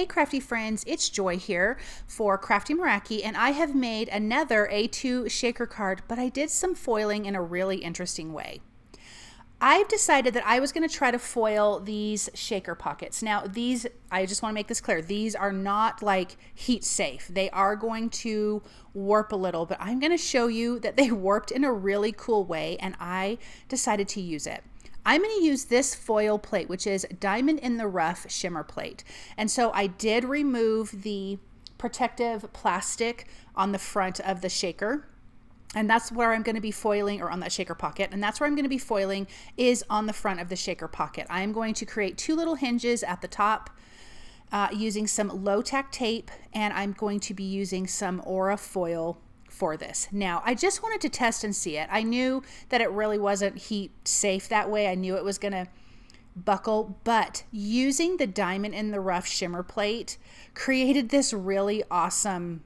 crafty friends, it's Joy here for Crafty Meraki, and I have made another A2 shaker card, but I did some foiling in a really interesting way. I've decided that I was going to try to foil these shaker pockets. Now these, I just want to make this clear, these are not like heat safe. They are going to warp a little, but I'm going to show you that they warped in a really cool way, and I decided to use it. I'm going to use this foil plate, which is Diamond in the Rough shimmer plate. And so I did remove the protective plastic on the front of the shaker. And that's where I'm going to be foiling, or on that shaker pocket. And that's where I'm going to be foiling, is on the front of the shaker pocket. I am going to create two little hinges at the top using some low tack tape. And I'm going to be using some Aura foil for this. Now, I just wanted to test and see it. I knew that it really wasn't heat safe that way. I knew it was going to buckle, but using the Diamond in the Rough shimmer plate created this really awesome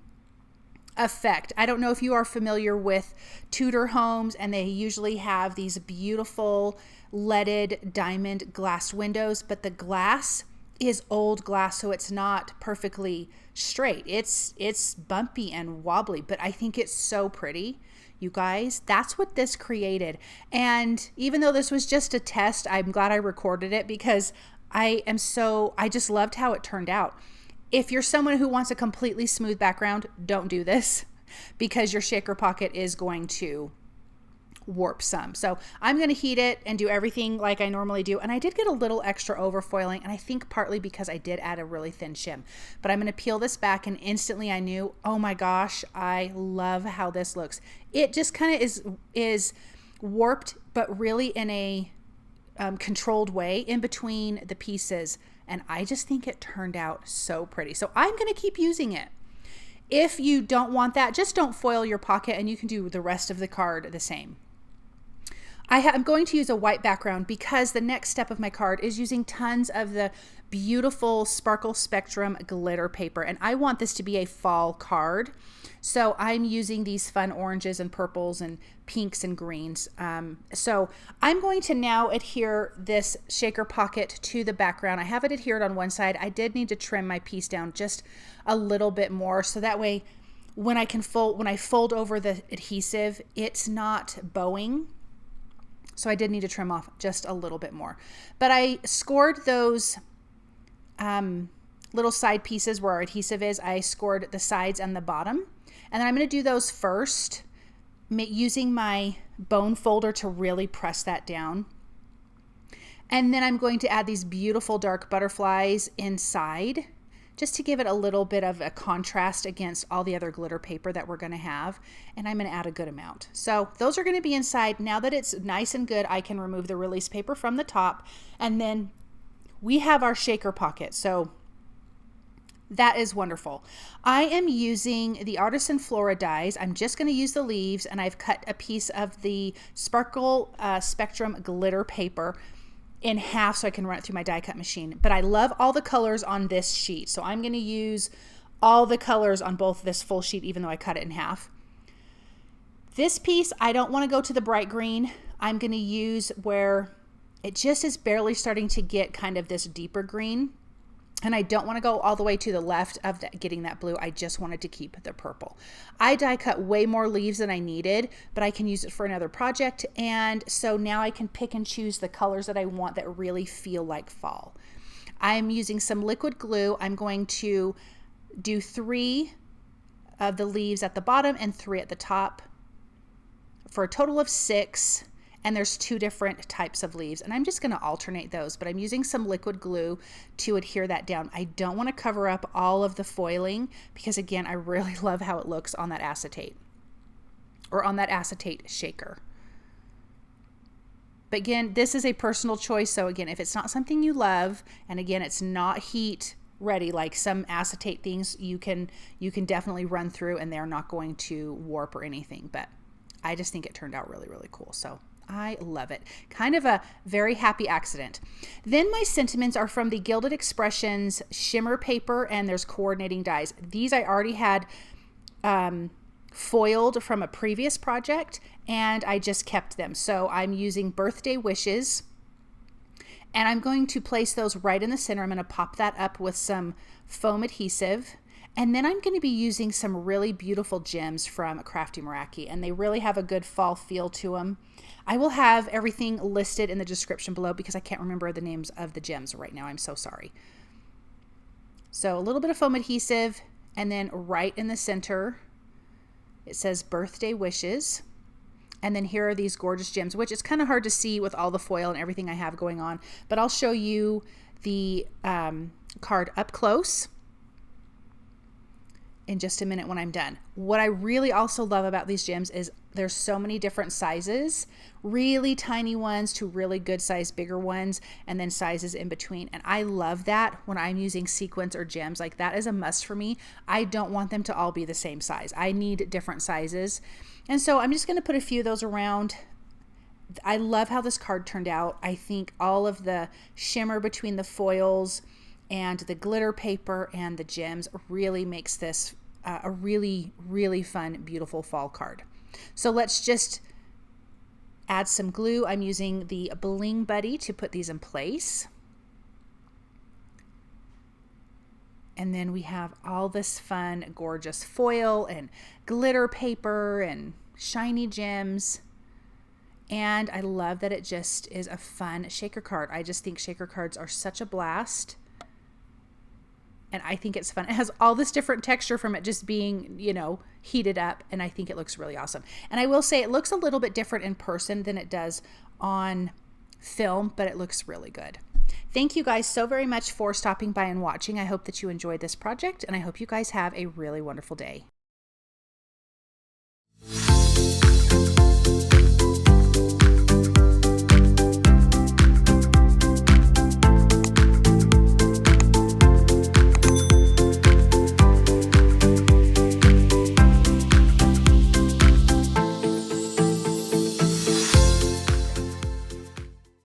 effect. I don't know if you are familiar with Tudor homes, and they usually have these beautiful leaded diamond glass windows, but the glass is old glass, so it's not perfectly straight. It's bumpy and wobbly, but I think it's so pretty. You guys, that's what this created. And even though this was just a test, I'm glad I recorded it, because I just loved how it turned out. If you're someone who wants a completely smooth background, don't do this, because your shaker pocket is going to warp some. So I'm going to heat it and do everything like I normally do. And I did get a little extra overfoiling, and I think partly because I did add a really thin shim. But I'm going to peel this back, and instantly I knew, oh my gosh, I love how this looks. It just kind of is warped, but really in a controlled way in between the pieces. And I just think it turned out so pretty. So I'm going to keep using it. If you don't want that, just don't foil your pocket, and you can do the rest of the card the same. I'm going to use a white background, because the next step of my card is using tons of the beautiful Sparkle Spectrum glitter paper. And I want this to be a fall card. So I'm using these fun oranges and purples and pinks and greens. So I'm going to now adhere this shaker pocket to the background. I have it adhered on one side. I did need to trim my piece down just a little bit more, so that way when I fold over the adhesive, it's not bowing. So I did need to trim off just a little bit more. But I scored those little side pieces where our adhesive is. I scored the sides and the bottom. And then I'm going to do those first, using my bone folder to really press that down. And then I'm going to add these beautiful dark butterflies inside, just to give it a little bit of a contrast against all the other glitter paper that we're going to have. And I'm going to add a good amount. So those are going to be inside. Now that it's nice and good, I can remove the release paper from the top. And then we have our shaker pocket. So that is wonderful. I am using the Artisan Flora dies. I'm just going to use the leaves, and I've cut a piece of the Sparkle Spectrum glitter paper in half so I can run it through my die cut machine. But I love all the colors on this sheet, so I'm going to use all the colors on both this full sheet, even though I cut it in half. This piece, I don't want to go to the bright green. I'm going to use where it just is barely starting to get kind of this deeper green. And I don't want to go all the way to the left of getting that blue. I just wanted to keep the purple. I die cut way more leaves than I needed, but I can use it for another project. And so now I can pick and choose the colors that I want that really feel like fall. I'm using some liquid glue. I'm going to do 3 of the leaves at the bottom and 3 at the top for a total of 6. And there's 2 different types of leaves, and I'm just going to alternate those, but I'm using some liquid glue to adhere that down. I don't want to cover up all of the foiling, because again, I really love how it looks on that acetate, or on that acetate shaker. But again, this is a personal choice. So again, if it's not something you love, and again, it's not heat ready, like some acetate things, you can definitely run through and they're not going to warp or anything. But I just think it turned out really, really cool. So I love it. Kind of a very happy accident. Then my sentiments are from the Gilded Expressions shimmer paper, and there's coordinating dies. These I already had foiled from a previous project, and I just kept them. So I'm using Birthday Wishes, and I'm going to place those right in the center. I'm going to pop that up with some foam adhesive, and then I'm going to be using some really beautiful gems from Crafty Meraki, and they really have a good fall feel to them. I will have everything listed in the description below because I can't remember the names of the gems right now. I'm so sorry. So a little bit of foam adhesive, and then right in the center, it says Birthday Wishes. And then here are these gorgeous gems, which is kind of hard to see with all the foil and everything I have going on, but I'll show you the card up close in just a minute when I'm done. What I really also love about these gems is there's so many different sizes, really tiny ones to really good size bigger ones, and then sizes in between. And I love that when I'm using sequins or gems. Like, that is a must for me. I don't want them to all be the same size. I need different sizes. And so I'm just going to put a few of those around. I love how this card turned out. I think all of the shimmer between the foils and the glitter paper and the gems really makes this a really, really fun, beautiful fall card. So let's just add some glue. I'm using the Bling Buddy to put these in place. And then we have all this fun, gorgeous foil and glitter paper and shiny gems. And I love that it just is a fun shaker card. I just think shaker cards are such a blast. And I think it's fun. It has all this different texture from it just being, you know, heated up. And I think it looks really awesome. And I will say it looks a little bit different in person than it does on film, but it looks really good. Thank you guys so very much for stopping by and watching. I hope that you enjoyed this project, and I hope you guys have a really wonderful day.